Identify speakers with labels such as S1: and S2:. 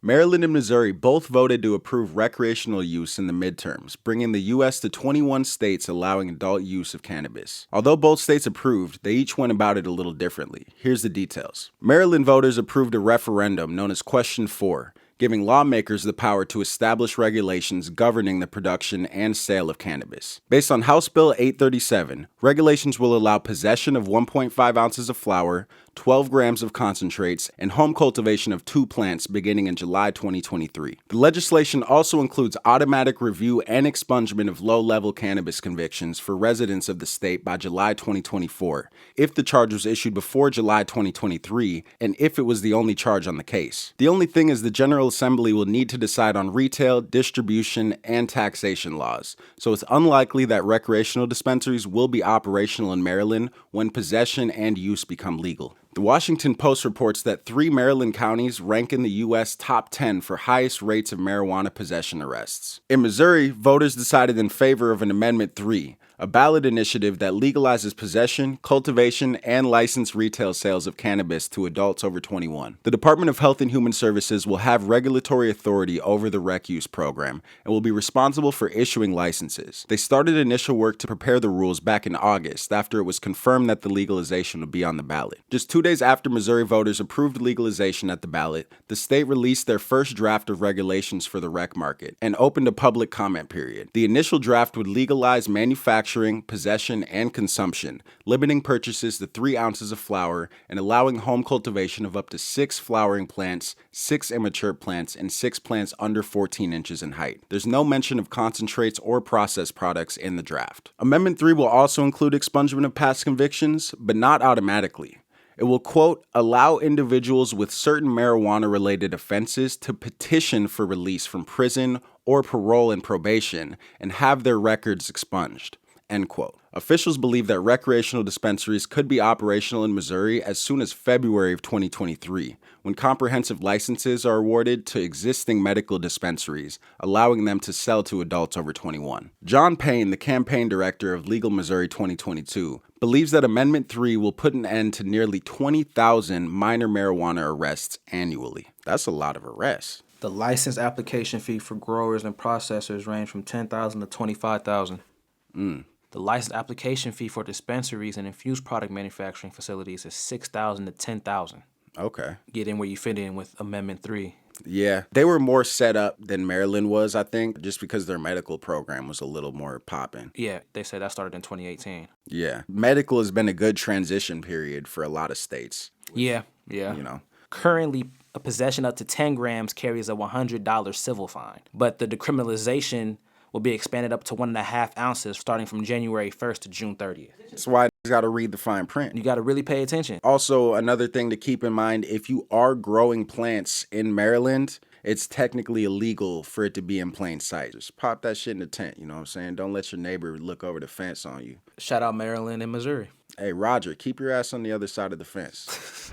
S1: Maryland and Missouri both voted to approve recreational use in the midterms, bringing the U.S. to 21 states allowing adult use of cannabis. Although both states approved, they each went about it a little differently. Here's the details. Maryland voters approved a referendum known as Question 4, giving lawmakers the power to establish regulations governing the production and sale of cannabis. Based on House Bill 837, regulations will allow possession of 1.5 ounces of flower, 12 grams of concentrates, and home cultivation of 2 plants beginning in July 2023. The legislation also includes automatic review and expungement of low-level cannabis convictions for residents of the state by July 2024, if the charge was issued before July 2023, and if it was the only charge on the case. The only thing is the General Assembly will need to decide on retail, distribution, and taxation laws, so it's unlikely that recreational dispensaries will be operational in Maryland when possession and use become legal. The Washington Post reports that 3 Maryland counties rank in the U.S. top 10 for highest rates of marijuana possession arrests. In Missouri, voters decided in favor of an Amendment 3, a ballot initiative that legalizes possession, cultivation, and licensed retail sales of cannabis to adults over 21. The Department of Health and Human Services will have regulatory authority over the rec use program and will be responsible for issuing licenses. They started initial work to prepare the rules back in August after it was confirmed that the legalization would be on the ballot. Just 2 days after Missouri voters approved legalization at the ballot, the state released their first draft of regulations for the rec market and opened a public comment period. The initial draft would legalize manufacturing, possession, and consumption, limiting purchases to 3 ounces of flower and allowing home cultivation of up to 6 flowering plants, 6 immature plants, and 6 plants under 14 inches in height. There's no mention of concentrates or processed products in the draft. Amendment 3 will also include expungement of past convictions, but not automatically. It will, quote, allow individuals with certain marijuana-related offenses to petition for release from prison or parole and probation and have their records expunged, end quote. Officials believe that recreational dispensaries could be operational in Missouri as soon as February of 2023, when comprehensive licenses are awarded to existing medical dispensaries, allowing them to sell to adults over 21. John Payne, the campaign director of Legal Missouri 2022, believes that Amendment 3 will put an end to nearly 20,000 minor marijuana arrests annually. That's a lot of arrests.
S2: The license application fee for growers and processors range from $10,000 to $25,000. The license application fee for dispensaries and infused product manufacturing facilities is $6,000 to $10,000.
S1: Okay.
S2: Get in where you fit in with Amendment 3.
S1: Yeah, they were more set up than Maryland was, I think, just because their medical program was a little more popping.
S2: Yeah, they said that started in 2018.
S1: Yeah, medical has been a good transition period for a lot of states.
S2: Yeah.
S1: You know.
S2: Currently, a possession up to 10 grams carries a $100 civil fine, but the decriminalization will be expanded up to 1.5 ounces starting from January 1st to June 30th.
S1: That's why you got to read the fine print.
S2: You got to really pay attention.
S1: Also, another thing to keep in mind, if you are growing plants in Maryland, it's technically illegal for it to be in plain sight. Just pop that shit in the tent, you know what I'm saying? Don't let your neighbor look over the fence on you.
S2: Shout out Maryland and Missouri.
S1: Hey, Roger, keep your ass on the other side of the fence.